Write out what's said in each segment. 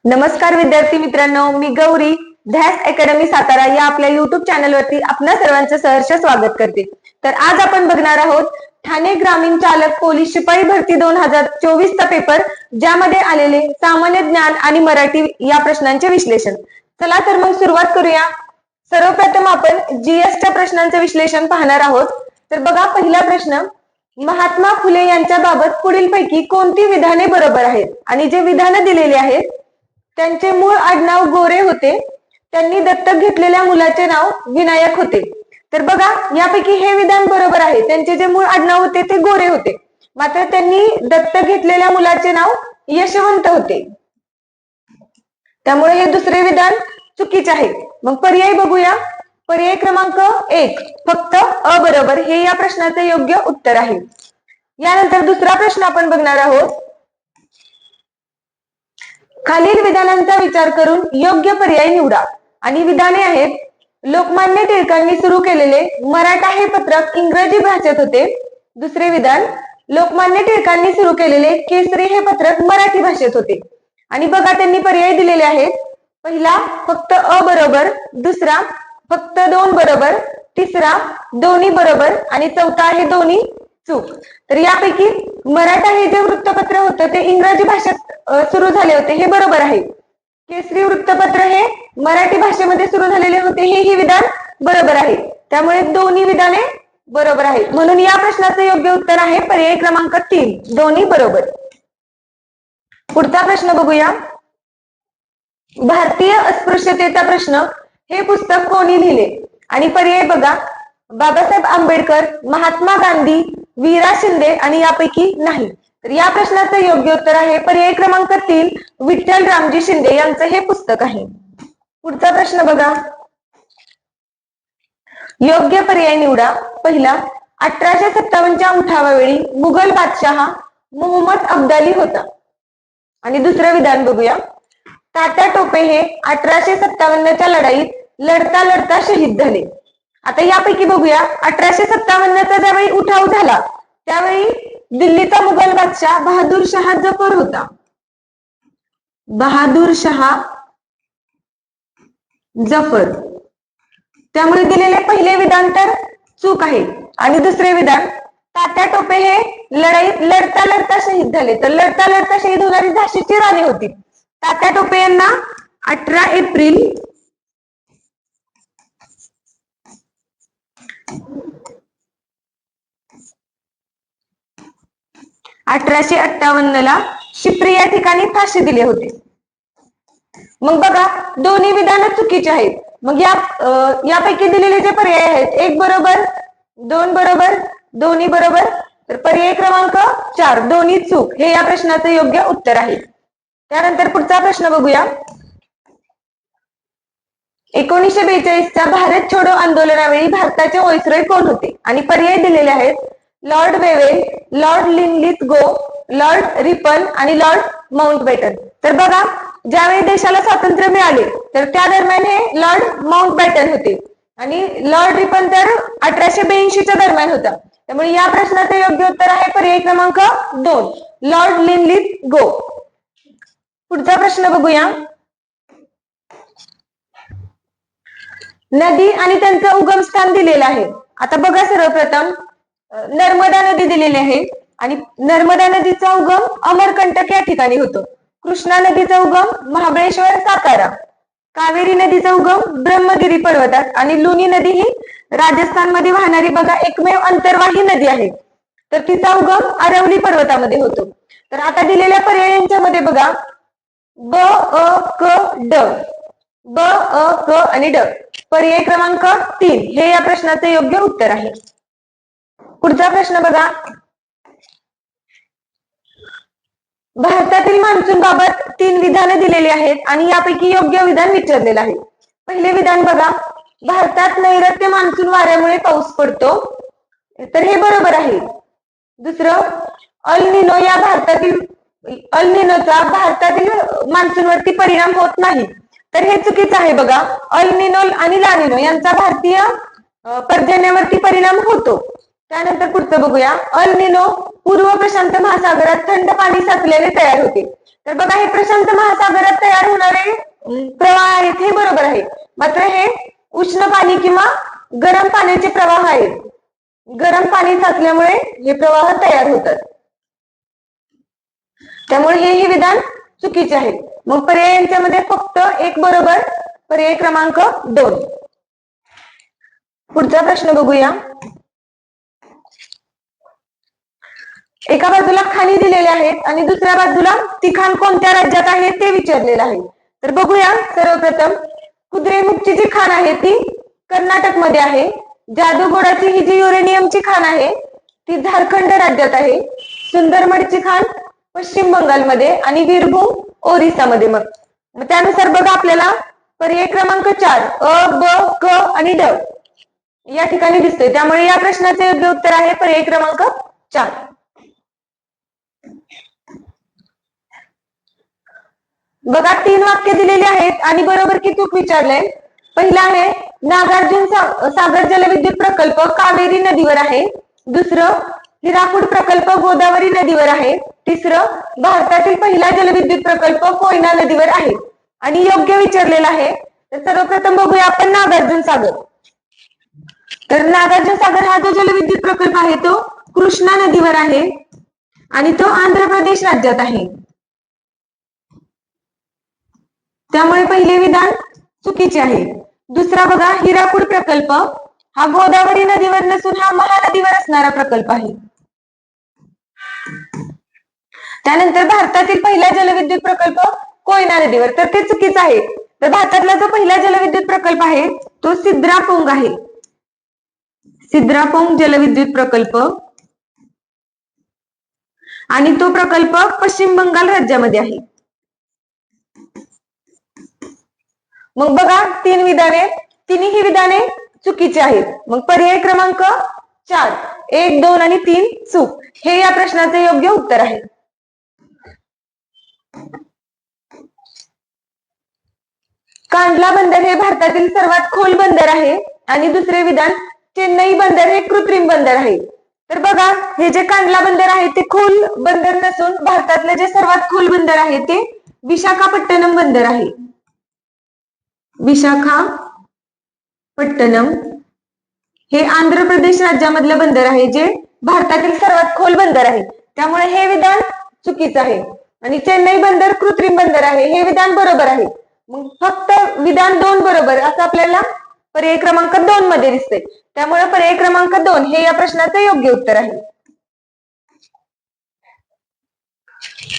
नमस्कार विद्यार्थी मित्रांनो, मी गौरी ध्यास अकॅडमी सातारा या आपल्या युट्यूब चॅनलवरती आपणा सर्वांचं सहर्ष स्वागत करते। तर आज आपण बघणार आहोत ठाणे ग्रामीण चालक पोलीस शिपाई भरती 2024 चा पेपर, ज्यामध्ये आलेले सामान्य ज्ञान आणि मराठी या प्रश्नांचे विश्लेषण। चला तर मग सुरुवात करूया। सर्वप्रथम आपण जीएस च्या प्रश्नांचे विश्लेषण पाहणार आहोत। तर बघा, पहिला प्रश्न, महात्मा फुले यांच्या बाबत पुढीलपैकी कोणती विधाने बरोबर आहेत? आणि जे विधान दिलेले आहेत त्यांचे मूळ आडनाव गोरे होते, त्यांनी दत्तक घेतलेल्या मुलाचे नाव विनायक होते। तर बघा, यापैकी हे विधान बरोबर आहे, त्यांचे जे मूळ आडनाव होते ते गोरे होते, मात्र त्यांनी दत्तक घेतलेल्या मुलाचे नाव यशवंत होते, त्यामुळे हे दुसरे विधान चुकीचे आहे। मग पर्याय बघूया। पर्याय क्रमांक 1 फक्त अ बरोबर हे या प्रश्नाचे योग्य उत्तर आहे। यानंतर दुसरा प्रश्न आपण बघणार आहोत। खालील विधानांचा विचार करून योग्य पर्याय निवडा। आणि विधाने आहेत, लोकमान्य टिळकांनी सुरू केलेले मराठा हे पत्रक इंग्रजी भाषेत होते। दुसरे विधान, लोकमान्य टिळकांनी सुरू केलेले केसरी हे पत्रक मराठी भाषेत होते। आणि बघा, त्यांनी पर्याय दिलेले आहेत। पहिला फक्त अ बरोबर, दुसरा फक्त 2 बरोबर, तिसरा दोन्ही बरोबर आणि चौथा आहे दोन्ही चूक। तर यापैकी मराठा हे जे वृत्तपत्र होतं ते इंग्रजी भाषेत सुरू झाले होते, हे बरोबर आहे। केसरी वृत्तपत्र हे मराठी भाषेमध्ये सुरू झालेले होते, हे विधान बरोबर आहे। त्यामुळे दोन्ही विधाने बरोबर आहेत, म्हणून या प्रश्नाचे योग्य उत्तर आहे पर्याय क्रमांक 3 दोन्ही बरोबर। पुढचा प्रश्न बघूया। भारतीय अस्पृश्यतेचा प्रश्न हे पुस्तक कोणी लिहिले? आणि पर्याय बघा, बाबासाहेब आंबेडकर, महात्मा गांधी, वीरा शिंदे आणि यापैकी नाही। तर या प्रश्नाचं योग्य उत्तर आहे पर्याय क्रमांक 3 विठ्ठल रामजी शिंदे यांचं हे पुस्तक आहे। पुढचा प्रश्न बघा, योग्य पर्याय निवडा। पहिला, 1857च्या उठावावेळी मुघल बादशाह मोहम्मद अब्दाली होता। आणि दुसरं विधान बघूया, तात्या टोपे हे 1857च्या लढाईत लढता लढता शहीद झाले। आता यापैकी बघूया, 1857चा ज्यावेळी उठाव झाला त्यावेळी दिल्लीचा मुघल बादशाह बहादूर शाह जफर होता। बहादूर शाह जफर, त्यामुळे दिलेले पहिले विधान तर चूक आहे। आणि दुसरे विधान, तात्या टोपे हे लढाईत लढता लढता शहीद झाले, तर लढता लढता शहीद होणारी झाशीची राणी होती। तात्या टोपे यांना 18 एप्रिल 1858 ला शिप्री या ठिकाणी फाशी दिले होते। मग बघा, दोन्ही विधान चुकीचे आहेत। मग यापैकी दिलेले जे पर्याय आहेत, 1 बरोबर, 2 बरोबर, दोन्ही बरोबर, तर पर्याय क्रमांक 4 दोन्ही चूक हे या प्रश्नाचे योग्य उत्तर आहे। त्यानंतर पुढचा प्रश्न बघूया। 1942च्या भारत छोडो आंदोलनावेळी भारताचे व्हाईसरॉय कोण होते? आणि पर्याय दिलेले आहेत, Lord Wavell, Lord Linlithgow, Lord Ripon आणि लॉर्ड माउंटबॅटन। तर बघा, ज्यावेळी देशाला स्वातंत्र्य मिळाले तर त्या दरम्यान हे लॉर्ड माउंटबॅटन होते आणि लॉर्ड रिपन तर 1882च्या दरम्यान होता। त्यामुळे या प्रश्नाचे योग्य उत्तर आहे पर्याय क्रमांक 2 लॉर्ड लिनलिथगो। पुढचा प्रश्न बघूया। नदी आणि त्यांचं उगमस्थान दिलेलं आहे। आता बघा, सर्वप्रथम नर्मदा नदी दिलेली आहे आणि नर्मदा नदीचा उगम अमरकंटक या ठिकाणी होतो। कृष्णा नदीचा उगम महाबळेश्वर सातारा, कावेरी नदीचा उगम ब्रह्मगिरी पर्वतात आणि लुनी नदी ही राजस्थान मध्ये वाहणारी बघा एकमेव अंतर्वाही नदी आहे, तर तिचा उगम अरवली पर्वतामध्ये होतो। तर आता दिलेल्या पर्यायांच्या मध्ये बघा, ब अ क ड, ब अ क आणि ड, पर्याय क्रमांक 3 हे या प्रश्नाचे योग्य उत्तर आहे। पुढचा प्रश्न बघा, भारतातील मान्सून बाबत 3 विधाने दिलेली आहेत आणि यापैकी योग्य विधान विचारलेलं आहे। पहिले विधान बघा, भारतात नैऋत्य मान्सून वाऱ्यामुळे पाऊस पडतो, तर हे बरोबर आहे। दुसरं, अल निनोचा भारतातील मान्सूनवरती परिणाम होत नाही, तर हे चुकीचं आहे। बघा, अल निनो आणि ला निनो यांचा भारतीय पर्जन्यावरती परिणाम होतो। त्यानंतर पुढचं बघूया, अल निनो पूर्व प्रशांत महासागरात थंड पाणी साचल्याने तयार होते, तर बघा हे प्रशांत महासागरात तयार होणारे प्रवाह आहेत हे बरोबर आहे. मात्र हे उष्ण पाणी किंवा गरम पाण्याचे प्रवाह आहेत. गरम पाणी साचल्यामुळे हे प्रवाह तयार होतात. त्यामुळे हे विधान चुकीचे आहे. मग पर्यायांच्यामध्ये फक्त एक बरोबर, पर्याय क्रमांक 2. पुढचा प्रश्न बघूया. एका बाजूला खाणी दिलेले आहेत आणि दुसऱ्या बाजूला ती खाण कोणत्या राज्यात आहे ते विचारलेलं आहे. तर बघूया. सर्वप्रथम कुद्रेमुखची जी खाण आहे ती कर्नाटक मध्ये आहे. जादूगोडाची ही जी युरेनियमची खाण आहे ती झारखंड राज्यात आहे. सुंदरमडची खाण पश्चिम बंगालमध्ये आणि वीरभूम ओरिसामध्ये. मग त्यानुसार बघा आपल्याला पर्याय क्रमांक 4 अ, ब, क आणि ड या ठिकाणी दिसतोय. त्यामुळे या प्रश्नाचे योग्य उत्तर आहे पर्याय क्रमांक 4. बघा 3 वाक्य दिलेली आहेत आणि बरोबर की चूक विचारलंय. पहिला आहे नागार्जुन सागर जलविद्युत प्रकल्प कावेरी नदीवर आहे. दुसरं हिराकूड प्रकल्प गोदावरी नदीवर आहे. तिसरं भारतातील पहिला जलविद्युत प्रकल्प कोयना नदीवर आहे. आणि योग्य विचारलेला आहे. तर सर्वप्रथम बघूया आपण नागार्जुन सागर. तर नागार्जुन सागर हा जो जलविद्युत प्रकल्प आहे तो कृष्णा नदीवर आहे आणि तो आंध्र प्रदेश राज्यात आहे. त्यामुळे पहिले विधान चुकीचे आहे. दुसरा बघा हिराकूड प्रकल्प हा गोदावरी नदीवर नसून हा महानदीवर असणारा प्रकल्प आहे. त्यानंतर भारतातील पहिला जलविद्युत प्रकल्प कोयना नदीवर, तर ते चुकीचं आहे. तर भारतातला जो पहिला जलविद्युत प्रकल्प आहे तो सिद्रापूंग आहे. सिद्रापूंग जलविद्युत प्रकल्प आणि तो प्रकल्प पश्चिम बंगाल राज्यामध्ये आहे. मग बघा 3 विधाने, तिन्ही विधाने चुकीची आहेत. मग पर्याय क्रमांक 4 1, 2 आणि 3 चूक हे या प्रश्नाचे योग्य उत्तर आहे. कांडला बंदर हे भारतातील सर्वात खोल बंदर आहे आणि दुसरे विधान चेन्नई बंदर हे कृत्रिम बंदर आहे. तर बघा हे जे कांडला बंदर आहे ते खोल बंदर नसून भारतातले जे सर्वात खोल बंदर आहे ते विशाखापट्टणम बंदर आहे. विशाखापट्टणम हे आंध्र प्रदेश राज्यामधलं बंदर आहे जे भारतातील सर्वात खोल बंदर आहे. त्यामुळे हे विधान चुकीचं आहे. आणि चेन्नई बंदर कृत्रिम बंदर आहे हे विधान बरोबर आहे. मग फक्त विधान 2 बरोबर असं आपल्याला पर्याय क्रमांक 2 मध्ये दिसते. त्यामुळे पर्याय क्रमांक 2 हे या प्रश्नाचे योग्य उत्तर आहे.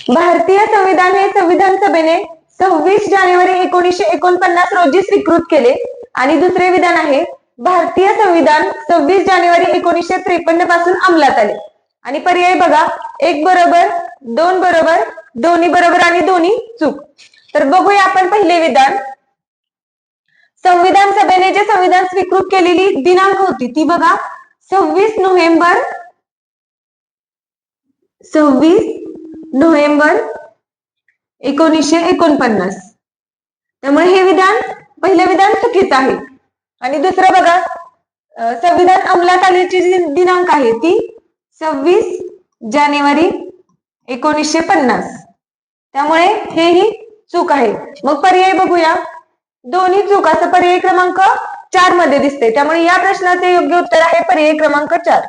भारतीय संविधान हे संविधान सभेने 26 जानेवारी 1949 रोजी स्वीकृत केले. आणि दुसरे विधान आहे भारतीय संविधान 26 जानेवारी 1953 पासून अंमलात आले. आणि पर्याय बघा 1 बरोबर, 2 बरोबर, दोन्ही बरोबर आणि दोन्ही चूक. तर बघूया आपण पहिले विधान. संविधान सभेने जे संविधान स्वीकृत केलेली दिनांक होती ती बघा 26 नोव्हेंबर 1949. त्यामुळे हे विधान पहिलं विधान चुकीचं आहे. आणि दुसरं बघा संविधान अंमलात आल्याची जी दिनांक आहे ती 26 जानेवारी 1950. त्यामुळे हेही चूक आहे. मग पर्याय बघूया. दोन्ही चूक असं पर्याय क्रमांक 4 मध्ये दिसते. त्यामुळे या प्रश्नाचे योग्य उत्तर आहे पर्याय क्रमांक 4.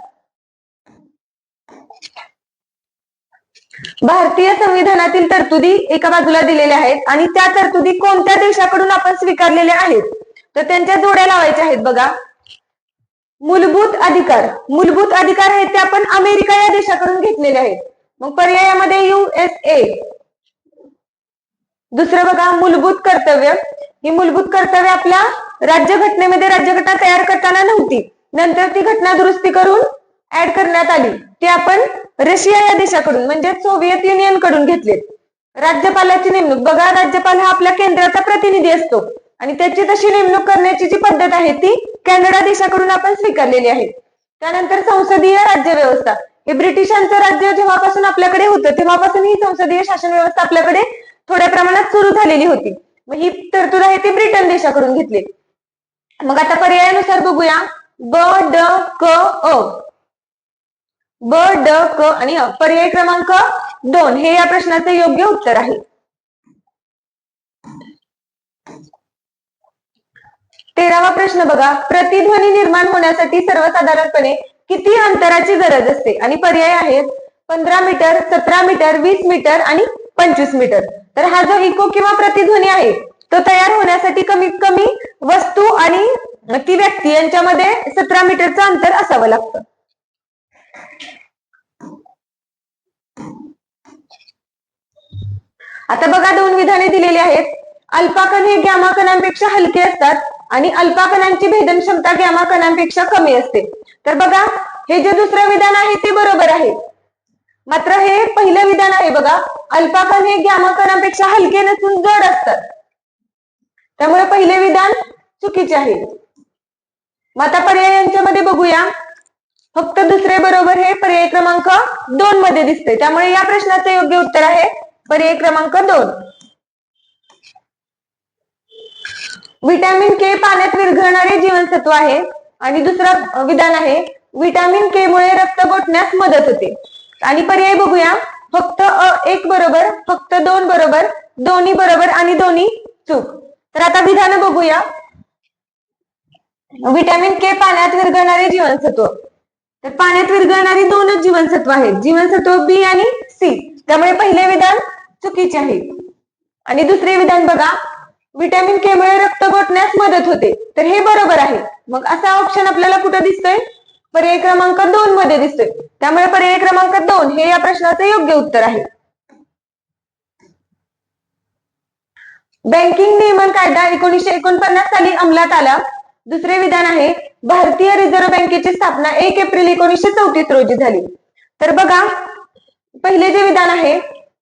भारतीय संविधानातील तरतुदी एका बाजूला दिलेल्या आहेत आणि त्या तरतुदी कोणत्या देशाकडून आपण स्वीकारलेल्या आहेत तर त्यांच्या जोड्या लावायच्या आहेत. बघा मूलभूत अधिकार आहेत ते आपण अमेरिका या देशाकडून घेतलेले आहेत. मग पर्यायामध्ये USA. दुसरं बघा मूलभूत कर्तव्य. ही मूलभूत कर्तव्य आपल्या राज्यघटनेमध्ये राज्यघटना तयार करताना नव्हती, नंतर ती घटना दुरुस्ती करून ऍड करण्यात आली. ते आपण रशिया या देशाकडून म्हणजे सोव्हिएत युनियन कडून घेतलेत. राज्यपालाची नेमणूक बघा राज्यपाल हा आपल्या केंद्राचा प्रतिनिधी असतो आणि त्याची तशी नेमणूक करण्याची जी पद्धत आहे ती कॅनडा देशाकडून आपण स्वीकारलेली आहे. त्यानंतर संसदीय राज्य व्यवस्था हे ब्रिटिशांचं राज्य जेव्हापासून आपल्याकडे होतं तेव्हापासून ही संसदीय शासन व्यवस्था आपल्याकडे थोड्या प्रमाणात सुरू झालेली होती. मग ही तरतूद आहे ती ब्रिटन देशाकडून घेतली. मग आता पर्यायानुसार बघूया ब, ड, क, अ. ब, ड, क आणि अ. पर्याय क्रमांक 2 हे या प्रश्नाचे योग्य उत्तर आहे. 13वा प्रश्न बघा, प्रतिध्वनी निर्माण होण्यासाठी सर्वसाधारणपणे किती अंतराची गरज असते? आणि पर्याय आहेत 15 मीटर, 17 मीटर, 20 मीटर आणि 25 मीटर. तर हा जो इको किंवा प्रतिध्वनी आहे तो तयार होण्यासाठी कमीत कमी वस्तू आणि ती व्यक्ती यांच्यामध्ये 17 मीटरचं अंतर असावं लागतं. आता बघा 2 विधाने दिलेली आहेत. अल्फा कण हे गॅमा कणांपेक्षा हलके असतात आणि अल्फा कणांची भेदन क्षमता गॅमा कणांपेक्षा कमी असते. तर बघा हे जे दुसरं विधान आहे ते बरोबर आहे, मात्र हे पहिलं विधान आहे बघा, अल्फा कण हे गॅमा कणांपेक्षा हलके नसून जड असतात, त्यामुळे पहिले विधान चुकीचे आहे. मग आता पर्याय यांच्यामध्ये बघूया. फक्त दुसरे बरोबर हे पर्याय क्रमांक 2 मध्ये दिसते, त्यामुळे या प्रश्नाचे योग्य उत्तर आहे पर्याय क्रमांक 2. विटॅमिन के पाण्यात विरघळणारे जीवनसत्व आहे आणि दुसरं विधान आहे विटॅमिन के मुळे रक्त गोठण्यास मदत होते. आणि पर्याय बघूया. फक्त 1 बरोबर, फक्त 2 बरोबर, दोन्ही बरोबर आणि दोन्ही चूक. तर आता विधान बघूया. विटॅमिन के पाण्यात विरघळणारे जीवनसत्व, तर पाण्यात विरघळणारी 2च जीवनसत्व आहेत, जीवनसत्व बी आणि सी, त्यामुळे पहिले विधान चुकीचे आहे. आणि दुसरे विधान बघा, विटॅमिन के मुळे रक्त गोठण्यास मदत होते, तर हे बरोबर आहे. मग असा ऑप्शन आपल्याला कुठं दिसतोय? पर्याय क्रमांक 2 मध्ये दिसतोय, त्यामुळे पर्याय क्रमांक 2 हे या प्रश्नाचे योग्य उत्तर आहे. बँकिंग नियमन कायदा 1949 साली अंमलात आला. दुसरे विधान आहे भारतीय रिझर्व्ह बँकेची स्थापना 1 एप्रिल 1934 रोजी झाली. तर बघा पहिले जे विधान आहे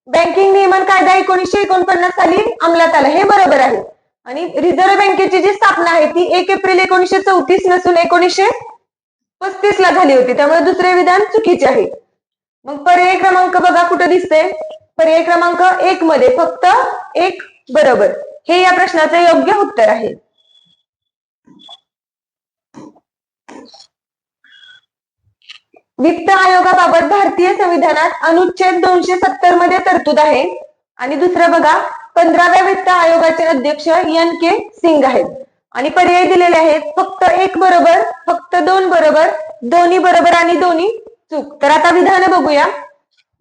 बँकिंग नियमन कायदा 1949 साली अंमलात आला, हे बरोबर आहे. आणि रिझर्व्ह बँकेची जी स्थापना आहे ती 1 एप्रिल 1934 नसून 1935 ला झाली होती, त्यामुळे दुसरे विधान चुकीचे आहे. मग पर्याय क्रमांक बघा कुठे दिसते? पर्याय क्रमांक 1 मध्ये फक्त 1 बरोबर हे या प्रश्नाचे योग्य उत्तर आहे. वित्त आयोगाबाबत भारतीय संविधानात अनुच्छेद 270 मध्ये तरतूद आहे. आणि दुसरं बघा 15व्या वित्त आयोगाचे अध्यक्ष NK सिंग आहेत. आणि पर्याय दिलेले आहेत फक्त 1 बरोबर, फक्त 2 बरोबर, दोन्ही बरोबर आणि दोन्ही चूक. तर आता विधान बघूया.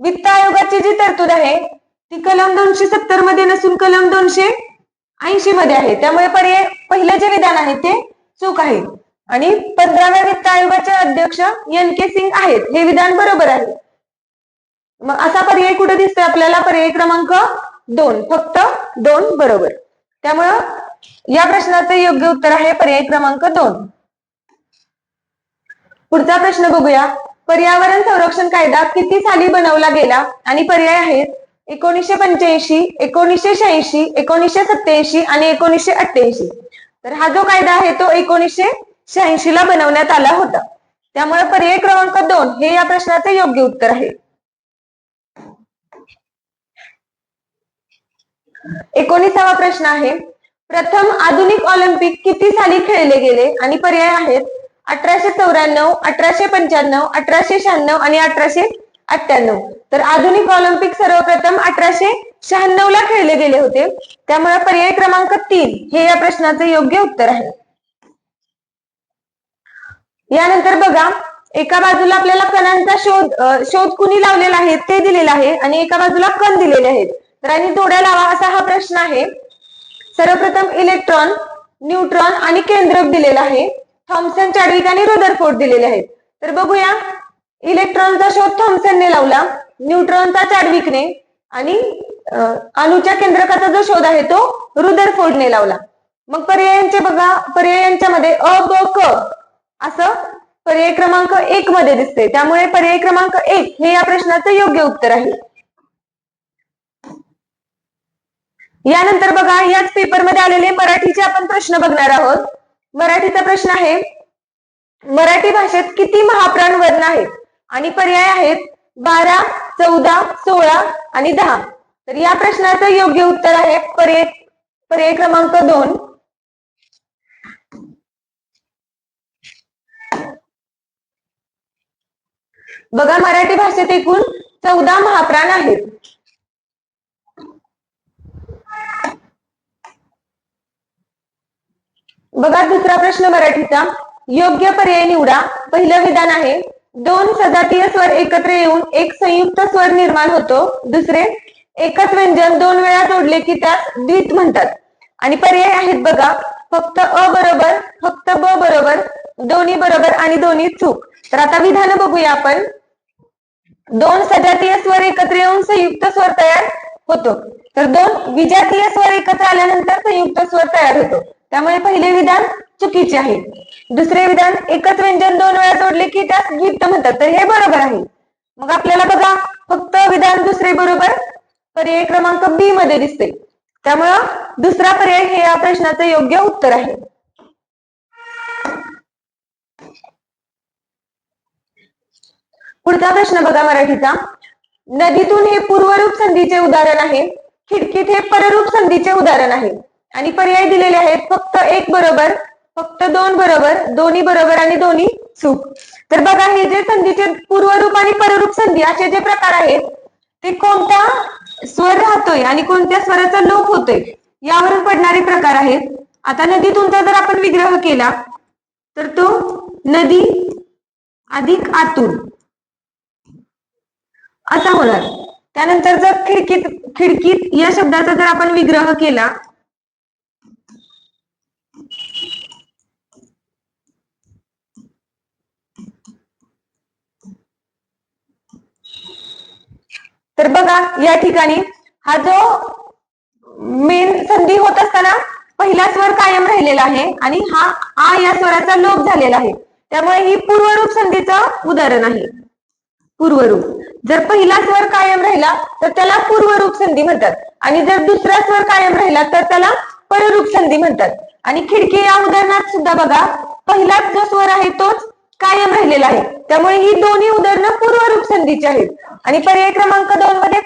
वित्त आयोगाची जी तरतूद आहे ती कलम 270 मध्ये नसून कलम 280 मध्ये आहे, त्यामुळे पर्याय पहिलं जे विधान आहे ते चूक आहे. आणि 15व्या वित्त आयोगाचे अध्यक्ष NK सिंग आहेत, हे विधान बरोबर आहे. मग असा पर्याय कुठे दिसतोय आपल्याला? पर्याय क्रमांक 2 फक्त 2 बरोबर, त्यामुळं या प्रश्नाचे योग्य उत्तर आहे पर्याय क्रमांक 2. पुढचा प्रश्न बघूया. पर्यावरण संरक्षण कायदा किती साली बनवला गेला? आणि पर्याय आहेत 1985, 1986, 1987 आणि 1988. तर हा जो कायदा आहे तो 1986 ला बनवण्यात आला होता, त्यामुळे पर्याय क्रमांक 2 हे या प्रश्नाचे योग्य उत्तर आहे. 19वा प्रश्न आहे प्रथम आधुनिक ऑलिम्पिक किती साली खेळले गेले? आणि पर्याय आहेत 1894, 1895, 1896 आणि 1898. तर आधुनिक ऑलिम्पिक सर्वप्रथम 1896 ला खेळले गेले होते, त्यामुळे पर्याय क्रमांक 3 हे या प्रश्नाचे योग्य उत्तर आहे. यानंतर बघा एका बाजूला आपल्याला कणांचा शोध कुणी लावलेला आहे ते दिलेला आहे आणि एका बाजूला कण दिलेले आहेत. तर आणि जोड्या लावा असा हा प्रश्न आहे. सर्वप्रथम इलेक्ट्रॉन, न्यूट्रॉन आणि केंद्रक दिलेला आहे. थॉम्सन, चॅडविक आणि रदरफोर्ड दिलेले आहेत. तर बघूया. इलेक्ट्रॉनचा शोध थॉम्सनने लावला, न्यूट्रॉनचा चॅडविकने आणि अणूच्या केंद्रकाचा जो शोध आहे तो रदरफोर्डने लावला. मग पर्यायांचे बघा, पर्यायांच्यामध्ये अ, ब, क असं पर्याय क्रमांक 1 मध्ये दिसते, त्यामुळे पर्याय क्रमांक 1 हे या प्रश्नाचे योग्य उत्तर आहे. यानंतर बघा याच पेपरमध्ये आलेले मराठीचे आपण प्रश्न बघणार आहोत. मराठीचा प्रश्न आहे मराठी भाषेत किती महाप्राण वर्ण आहेत? आणि पर्याय आहेत 12, 14, 16 आणि 10. तर या प्रश्नाचं योग्य उत्तर आहे पर्याय क्रमांक 2. बघा मराठी भाषेत एकूण 14 महाप्राण आहेत. बघा दुसरा प्रश्न मराठीचा, योग्य पर्याय निवडा. पहिलं विधान आहे, दोन सजातीय स्वर एकत्र येऊन एक संयुक्त स्वर निर्माण होतो. दुसरे, एकच व्यंजन दोन वेळा जोडले की त्यास द्वित म्हणतात. आणि पर्याय आहेत बघा, फक्त अ बरोबर, फक्त ब बरोबर, दोन्ही बरोबर आणि दोन्ही चूक. तर आता विधान बघूया आपण. दोन सजातीय स्वर एकत्र येऊन संयुक्त स्वर तयार होतो. तर दोन विजातीय स्वर एकत्र आल्यानंतर संयुक्त स्वर तयार होतो. त्यामुळे पहिले विधान चुकीचे आहे. दुसरे विधान, एकच व्यंजन दोन वेळा जोडले की त्यास द्वित्व म्हणतात. तर हे बरोबर आहे. मग आपल्याला बघा फक्त विधान दुसरे बरोबर पर्याय क्रमांक बी मध्ये दिसते. त्यामुळं दुसरा पर्याय हे या प्रश्नाचं योग्य उत्तर आहे. पुढचा प्रश्न बघा मराठीचा, नदीतून हे पूर्वरूप संधीचे उदाहरण आहे. खिडकीत हे पररूप संधीचे उदाहरण आहे. आणि पर्याय दिलेले आहेत, फक्त एक बरोबर, फक्त दोन बरोबर, दोन्ही बरोबर आणि दोन्ही चूक. तर बघा हे जे संधीचे पूर्वरूप आणि पररूप संधी असे जे प्रकार आहेत ते कोणता स्वर राहतोय आणि कोणत्या स्वराचा लोप होतोय यावरून पडणारे प्रकार आहेत. आता नदीतूनचा जर आपण विग्रह केला तर तो नदी अधिक आतून असा होणार. त्यानंतर जर खिडकीत या शब्दाचा जर आपण विग्रह केला तर बघा या ठिकाणी हा जो मेन संधी होत असताना पहिला स्वर कायम राहिलेला आहे आणि हा आ या स्वराचा लोप झालेला आहे. त्यामुळे ही पूर्वरूप संधीचं उदाहरण आहे. पूर्वरूप, जर पहिला स्वर कायम राहिला तर त्याला पूर्वरूप संधी म्हणतात आणि जर दुसरा स्वर कायम राहिला तर त्याला पररूप संधी म्हणतात. आणि खिडकी या उदाहरणात सुद्धा बघा पहिलाच जो स्वर आहे तोच कायम राहिलेला आहे. त्यामुळे ही दोन्ही उदाहरणं पूर्वरूप संधीची आहेत. आणि पर्याय क्रमांक 2 मध्ये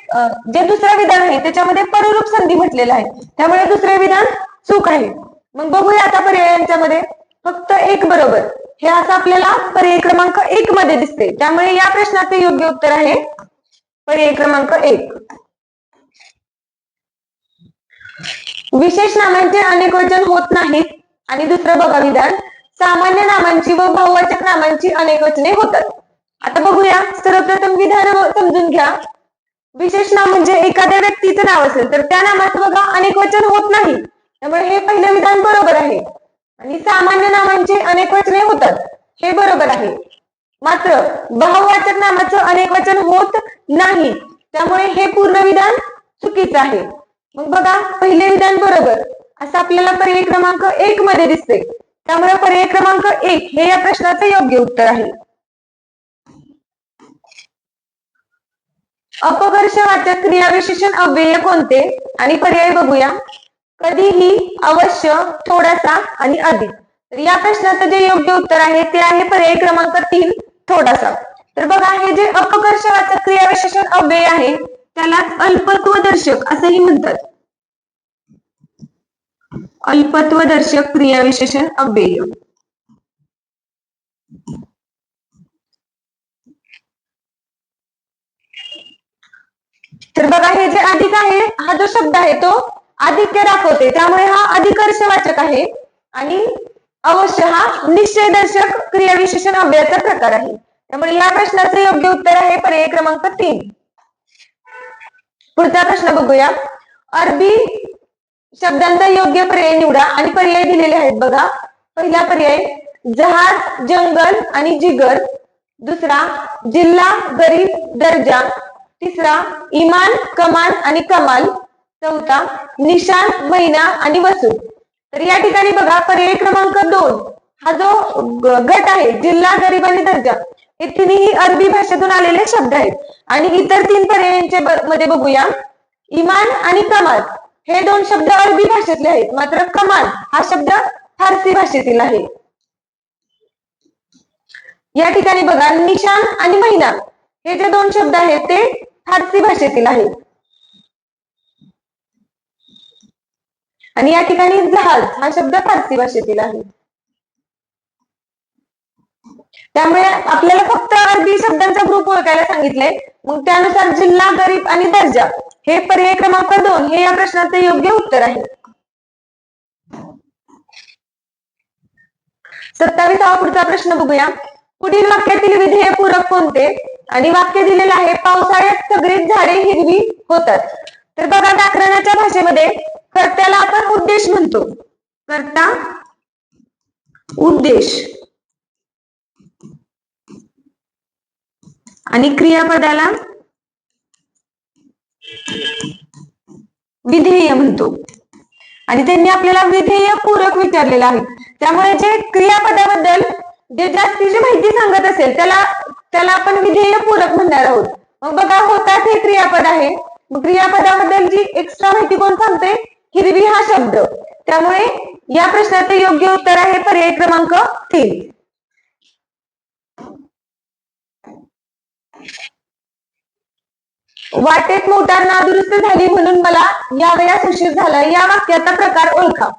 जे दुसरं विधान आहे त्याच्यामध्ये पररूप संधी म्हटलेलं आहे. त्यामुळे दुसरे विधान चूक आहे. मग बघूया आता पर्यायांच्या मध्ये, फक्त एक बरोबर हे असं आपल्याला पर्याय क्रमांक 1 मध्ये दिसते. त्यामुळे या प्रश्नाचे योग्य उत्तर आहे पर्याय क्रमांक 1. विशेष नामांचे अनेक वचन होत नाहीत. आणि दुसरं बघा विधान, सामान्य नामांची व बहुवाचक नामांची अनेक वचने होतात. आता बघूया सर्वप्रथम विधान समजून घ्या. विशेष नाम म्हणजे एखाद्या व्यक्तीचं नाव असेल तर त्या नामात बघा अनेक वचन होत नाही. त्यामुळे हे पहिलं विधान बरोबर आहे. आणि सामान्य नामांचे अनेक वचने होतात हे बरोबर आहे. मात्र बहुवाचक नामाचं अनेक वचन होत नाही. त्यामुळे हे पूर्ण विधान चुकीचं आहे. मग बघा पहिले विधान बरोबर असं आपल्याला पर्याय क्रमांक 1 मध्ये दिसते. त्यामुळे पर्याय क्रमांक 1 हे या प्रश्नाचे योग्य उत्तर आहे. अपकर्षवाचक क्रियाविशेषण अव्यय कोणते? आणि पर्याय बघूया, कधीही, अवश्य, थोडासा आणि अधिक. तर या प्रश्नाचं जे योग्य उत्तर आहे ते आहे पर्याय क्रमांक 3 थोडासा. तर बघा हे जे अपकर्षवाचक क्रियाविशेषण अव्यय आहे त्यालाच अल्पत्वदर्शक असंही म्हणतात. अल्पत्वदर्शक क्रियाविशेषण अव्यय. तर बघा हे जे अधिक आहे हा जो शब्द आहे तो आधिक्य दाखवते. त्यामुळे हा अधिकर्षवाचक आहे. आणि अवश्य हा निश्चयदर्शक क्रियाविशेषण अव्ययाचा प्रकार आहे. त्यामुळे या प्रश्नाचे योग्य उत्तर आहे पर्याय क्रमांक 3. पुढचा प्रश्न बघूया. अरबी शब्दांचा योग्य पर्याय निवडा. आणि पर्याय दिलेले आहेत बघा. पहिला पर्याय जहाज, जंगल आणि जिगर. दुसरा जिल्हा, गरीब, दर्जा. तिसरा इमान, कमान आणि कमाल. चौथा निशान, महिना आणि वसूल. तर या ठिकाणी बघा पर्याय क्रमांक 2 हा जो गट आहे जिल्हा, गरीब आणि दर्जा हे तिन्ही अरबी भाषेतून आलेले शब्द आहेत. आणि इतर 3 पर्यायांचे मध्ये बघूया, इमान आणि कमाल हे 2 शब्द अरबी भाषेतले आहेत. मात्र कमाल हा शब्द फारसी भाषेतील आहे. या ठिकाणी बघा निशान आणि महिना हे जे 2 शब्द आहेत ते फारसी भाषेतील आहेत. आणि या ठिकाणी जहाज हा शब्द फारसी भाषेतील आहे. त्यामुळे आपल्याला फक्त अरबी शब्दांचा ग्रुप ओळखायला सांगितले. मग त्यानुसार जिल्हा, गरीब आणि दर्जा हे पर्याय क्रमांक 2 हे या प्रश्नाचे योग्य उत्तर आहे. 27वा पुढचा प्रश्न बघूया. पुढील वाक्यातील विधेय पूरक कोणते? आणि वाक्य दिलेलं आहे पावसाळ्यात सगळीच झाडे हिरवी होतात. तर बघा व्याकरणाच्या भाषेमध्ये कर्त्याला आपण उद्देश म्हणतो. कर्ता, उद्देश आणि क्रियापदाला विधेय म्हणतो. आणि त्यांनी आपल्याला विधेय पूरक विचारलेलं आहे. त्यामुळे जे क्रियापदाबद्दल जे जास्तीची माहिती सांगत असेल त्याला आपण विधेय पूरक म्हणणार आहोत. मग बघा होतात हे क्रियापद आहे. मग क्रियापदाबद्दल जी एक्स्ट्रा माहिती कोण सांगते? हिरवी हा शब्द. त्यामुळे या प्रश्नाचे योग्य उत्तर आहे पर्याय क्रमांक 3. वाटेत मोटार नादुरुस्त झाली म्हणून मला या वेळेस उशीर झाला. या वाक्याचा प्रकार ओळखा.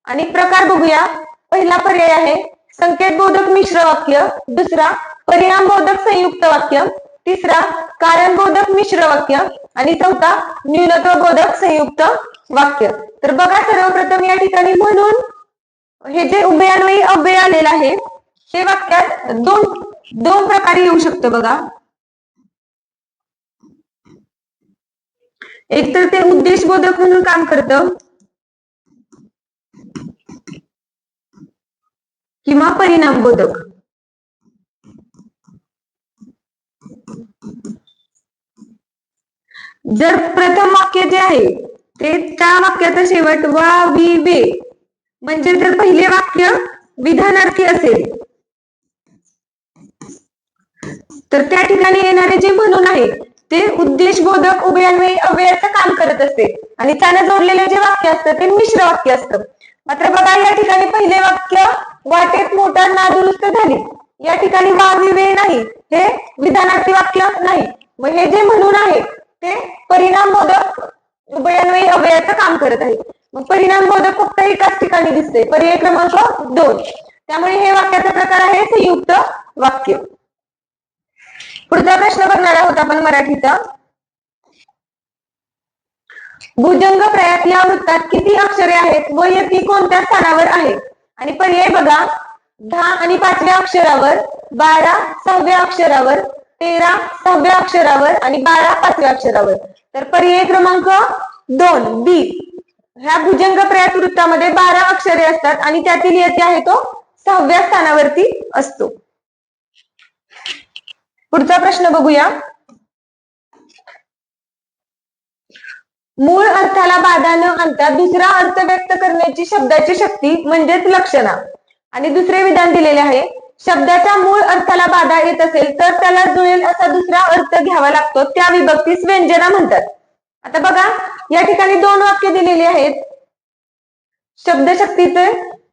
आणि प्रकार बघूया. पहिला पर्याय आहे संकेतबोधक मिश्र वाक्य, दुसरा परिणामबोधक संयुक्त वाक्य, तिसरा कारणबोधक मिश्र वाक्य आणि चौथा न्यूनत्वबोधक संयुक्त वाक्य. तर बघा सर्वप्रथम या ठिकाणी म्हणून हे जे उभयान्वयी अव्यय आलेलं आहे हे वाक्यात दोन प्रकारे येऊ शकतं. बघा एक तर ते उद्देशबोधक म्हणून काम करतं किंवा परिणामबोधक. जर प्रथम वाक्य जे आहे ते त्या वाक्याचा शेवट वा वी वे म्हणजे जर पहिले वाक्य विधानार्थी असेल तर त्या ठिकाणी येणारे जे म्हणून आहे ते उद्देशबोधक उभयान्वयी अव्ययाचं काम करत असते आणि त्याने जोडलेले जे वाक्य असतं ते मिश्र वाक्य असतं. मात्र बघा या ठिकाणी पहिले वाक्य वाटेत मोटार नादुरुस्त झाली, या ठिकाणी वा वी वे नाही, हे विधानार्थी वाक्य नाही. मग हे जे म्हणून आहे ते परिणामबोधक उभयान्वयी अव्ययाचं काम करत आहे. मग परिणामबोधक फक्त एकाच ठिकाणी दिसते, पर्याय क्रमांक 2. त्यामुळे हे वाक्याचा प्रकार आहे संयुक्त वाक्य. पुढचा प्रश्न बघणार आहोत आपण मराठीचा. भुजंग प्रयात या वृत्तात किती अक्षरे आहेत व यती कोणत्या स्थानावर आहे? आणि पर्याय बघा 10 आणि 5व्या अक्षरावर, 12 6व्या अक्षरावर, 13 6व्या अक्षरावर आणि 12 5व्या अक्षरावर. तर पर्याय क्रमांक 2 बी. ह्या भुजंग प्रयात वृत्तामध्ये 12 अक्षरे असतात आणि त्यातील यती आहे तो 6व्या स्थानावरती असतो. पुढचा प्रश्न बघूया. मूळ अर्थाला बाधा न आणता दुसरा अर्थ व्यक्त करण्याची शब्दाची शक्ती म्हणजेच लक्षणा. आणि दुसरे विधान दिलेले आहे शब्दाच्या मूळ अर्थाला बाधा येत असेल तर त्याला जुळेल असा दुसरा अर्थ घ्यावा लागतो, त्या विभक्तीस व्यंजना म्हणतात. आता बघा या ठिकाणी 2 वाक्य दिलेली आहेत, शब्दशक्तीचे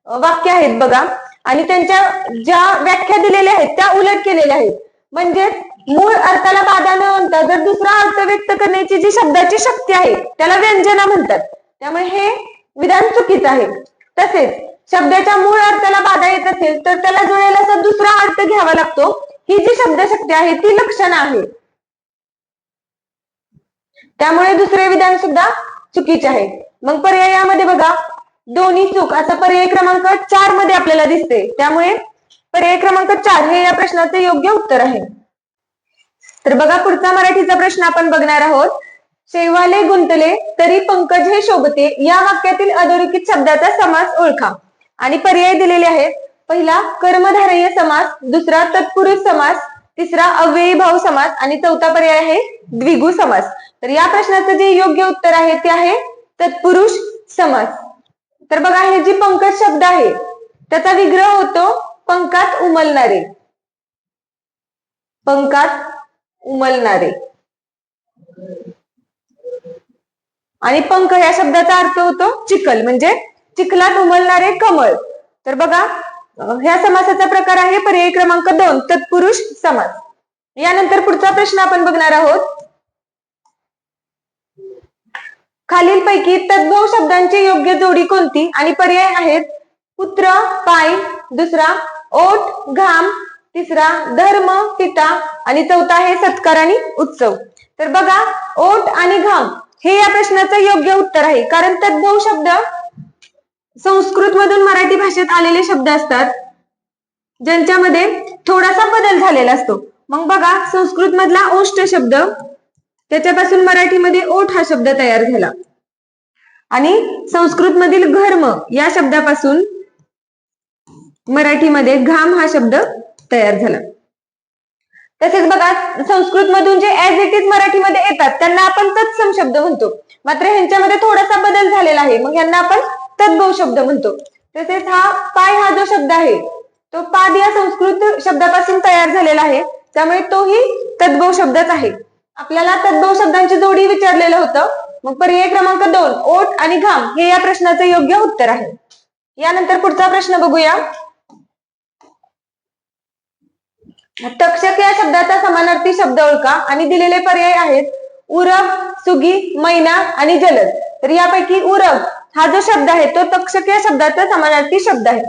वाक्य आहेत बघा, आणि त्यांच्या ज्या व्याख्या दिलेल्या आहेत त्या उलट केलेल्या आहेत. म्हणजे मूळ अर्थाला बाधा न आणता जर दुसरा अर्थ व्यक्त करण्याची जी शब्दाची शक्ती आहे त्याला व्यंजना म्हणतात. त्यामुळे हे विधान चुकीचं आहे. तसेच शब्दाच्या मूळ अर्थाला बाधा येत असेल तर त्याला जुळेल असा दुसरा अर्थ घ्यावा लागतो, ही जी शब्दशक्ती आहे ती लक्षणा आहे. त्यामुळे दुसरे विधान सुद्धा चुकीचे आहे. मग पर्यायामध्ये बघा दोन्ही चूक असा पर्याय क्रमांक 4 मध्ये आपल्याला दिसते. त्यामुळे पर्याय क्रमांक 4 हे या प्रश्नाचे योग्य उत्तर आहे. तर बघा पुढचा मराठीचा प्रश्न आपण बघणार आहोत. शेवाले गुंतले तरी पंकज हे शोभते या वाक्यातील अधोरेखित शब्दाचा समास ओळखा. आणि पर्याय दिलेले आहेत. पहिला कर्मधारय समास, दुसरा तत्पुरुष समास, तिसरा अव्ययी भाव समास आणि चौथा पर्याय आहे द्विगु समास. तर या प्रश्नाचं जे योग्य उत्तर आहे ते आहे तत्पुरुष समास. तर बघा हे जी पंकज शब्द आहे त्याचा विग्रह होतो पंकात उमलणारे. पंकात उमलणारे आणि पंख या शब्दाचा अर्थ होतो चिखल, म्हणजे चिखलात उमलणारे कमळ. तर बघा ह्या समासाचा प्रकार आहे पर्याय क्रमांक 2 तत्पुरुष समास. यानंतर पुढचा प्रश्न आपण बघणार आहोत. खालीलपैकी तद्भव शब्दांची योग्य जोडी कोणती? आणि पर्याय आहेत पुत्र, पाय, दुसरा ओठ, घाम, तिसरा धर्म, पिता आणि चौथा आहे सत्कार आणि उत्सव. तर बघा, ओठ आणि घाम हे या प्रश्नाचं योग्य उत्तर आहे, कारण तद्भव शब्द संस्कृत मधून मराठी भाषेत आलेले शब्द असतात ज्यांच्यामध्ये थोडासा बदल झालेला असतो. मग बघा, संस्कृत मधला ओष्ठ शब्द त्याच्यापासून मराठीमध्ये ओठ हा शब्द तयार झाला आणि संस्कृत मधील घर्म या शब्दापासून मराठीमध्ये घाम हा शब्द तयार झाला. तसेच बघा, संस्कृत मधून जे ऍज इट इज मराठीमध्ये येतात त्यांना आपण तत्सम शब्द म्हणतो, मात्र ह्यांच्यामध्ये थोडासा बदल झालेला आहे, मग यांना आपण तद्भव शब्द म्हणतो. तसेच हा पाय हा जो शब्द आहे तो पाद या संस्कृत शब्दापासून तयार झालेला आहे, त्यामुळे तोही तद्भव शब्दच आहे. आपल्याला तद्भव शब्दांची जोडी विचारलेलं होतं, मग पर्याय क्रमांक 2 ओठ आणि घाम हे या प्रश्नाचं योग्य उत्तर आहे. यानंतर पुढचा प्रश्न बघूया. तक्षक या शब्दाचा समानार्थी शब्द ओळखा आणि दिलेले पर्याय आहेत उरग, सुगी, मैना आणि जलद. तर यापैकी उरग हा जो शब्द आहे तो तक्षक या शब्दाचा समानार्थी शब्द आहे,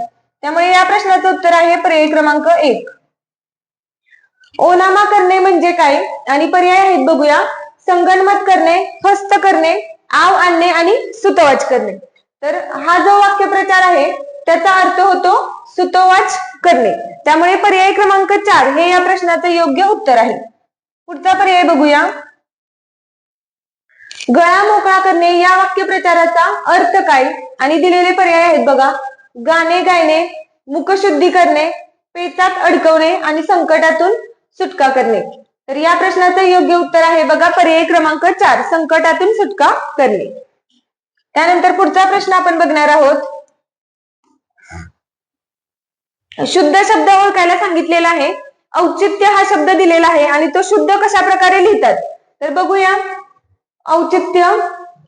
त्यामुळे या प्रश्नाचं उत्तर आहे पर्याय क्रमांक 1. ओनामा करणे म्हणजे काय आणि पर्याय आहेत बघूया. संगनमत करणे, फस्त करणे, आव आणणे आणि सुतोवाच करणे. तर हा जो वाक्यप्रचार आहे त्याचा अर्थ होतो सुतोवाच करणे, त्यामुळे पर्याय क्रमांक 4 हे या प्रश्नाचं योग्य उत्तर आहे. पुढचा पर्याय बघूया. गळा मोकळा करणे या वाक्यप्रचाराचा अर्थ काय आणि दिलेले पर्याय आहेत बघा. गाणे गायणे, मुखशुद्धी करणे, पेचात अडकवणे आणि संकटातून सुटका करणे. तर या प्रश्नाचं योग्य उत्तर आहे बघा पर्याय क्रमांक 4 संकटातून सुटका करणे. त्यानंतर पुढचा प्रश्न आपण बघणार आहोत. शुद्ध शब्द ओळखायला सांगितलेला आहे. औचित्य हा शब्द दिलेला आहे आणि तो शुद्ध कशा प्रकारे लिहितात तर बघूया. औचित्य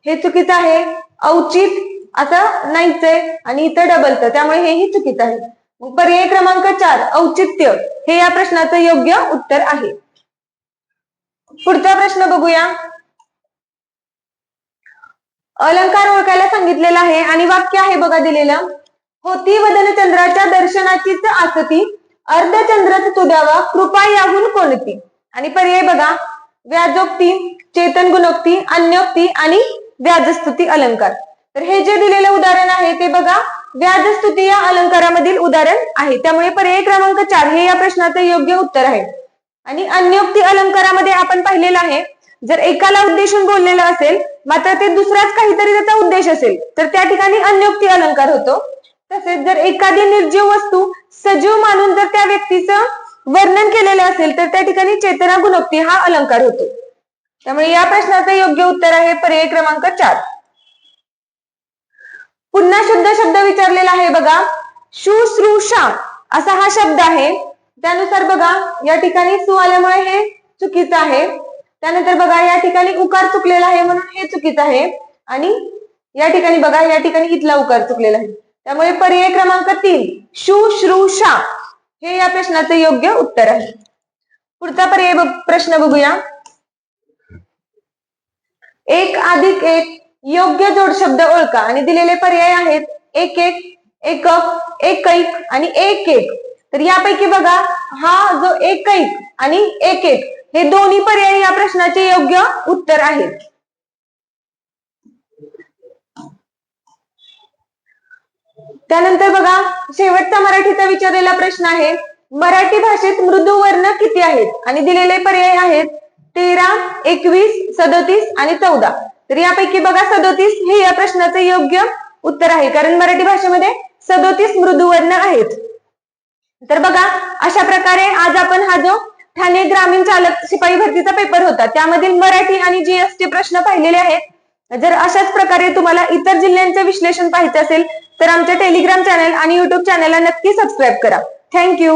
हे चुकीचं आहे, औचित असं नाहीच आहे आणि इथं डबलचं, त्यामुळे हेही चुकीचं आहे. मग पर्याय क्रमांक 4 औचित्य हे या प्रश्नाचं योग्य उत्तर आहे. पुढचा प्रश्न बघूया. अलंकार ओळखायला सांगितलेला आहे आणि वाक्य आहे बघा दिलेलं. होती वदन चंद्राच्या दर्शनाचीच आसती, अर्धचंद्रच तुद्यावा कृपा याहून कोणती. आणि पर्याय बघा व्याजोक्ती, चेतन गुणोक्ती, अन्योक्ती आणि व्याजस्तुती अलंकार. तर हे जे दिलेलं उदाहरण आहे ते बघा व्याजस्तुती या अलंकारामधील उदाहरण आहे, त्यामुळे पर्याय क्रमांक 4 हे या प्रश्नाचं योग्य उत्तर आहे. आणि अन्योक्ती अलंकारामध्ये आपण पाहिलेलं आहे, जर एकाला उद्देशून बोललेलं असेल मात्र ते दुसराच काहीतरी त्याचा उद्देश असेल तर त्या ठिकाणी अन्योक्ती अलंकार होतो. तसेच जर एखादी निर्जीव वस्तू सजीव मानून जर त्या व्यक्तीचं वर्णन केलेलं असेल तर त्या ठिकाणी चेतना गुणोक्ती हा अलंकार होतो. त्यामुळे या प्रश्नाचं योग्य उत्तर आहे पर्याय क्रमांक 4. पुन्हा शुद्ध शब्द विचारलेला आहे बघा. शुश्रूषा असा हा शब्द आहे, त्यानुसार बघा या ठिकाणी सु आल्यामुळे हे चुकीचं आहे. त्यानंतर बघा या ठिकाणी उकार चुकलेला आहे म्हणून हे चुकीचं आहे आणि या ठिकाणी बघा या ठिकाणी इथला उकार चुकलेला आहे, त्यामुळे पर्याय क्रमांक 3 शुश्रूषा हे या प्रश्नाचं योग्य उत्तर आहे. पुढचा प्रश्न बघूया. 1 अधिक 1 योग्य जोड शब्द ओळखा आणि दिलेले पर्याय आहेत 1 1, एकक, एकैक आणि 1 1. तर यापैकी बघा हा जो एकैक आणि 1 1 हे दोन्ही पर्याय या प्रश्नाचे योग्य उत्तर आहेत. त्यानंतर बघा शेवटचा मराठीचा विचारलेला प्रश्न आहे. मराठी भाषेत मृदू वर्ण किती आहेत आणि दिलेले पर्याय आहेत 13, 21, 37 आणि 14. तर यापैकी बघा 37 हे या प्रश्नाचं योग्य उत्तर आहे, कारण मराठी भाषेमध्ये 37 मृदू वर्ण आहेत. तर बघा अशा प्रकारे आज आपण हा जो ठाणे ग्रामीण चालक शिपाई भरतीचा पेपर होता त्यामधील मराठी आणि जीएसटी प्रश्न पाहिलेले आहेत. जर अशाच प्रकारे तुम्हाला इतर जिल्ह्यांचे विश्लेषण पाहायचे असेल तर आमच्या टेलिग्राम चॅनल आणि युट्यूब चॅनलला नक्की सबस्क्राईब करा. थँक्यू.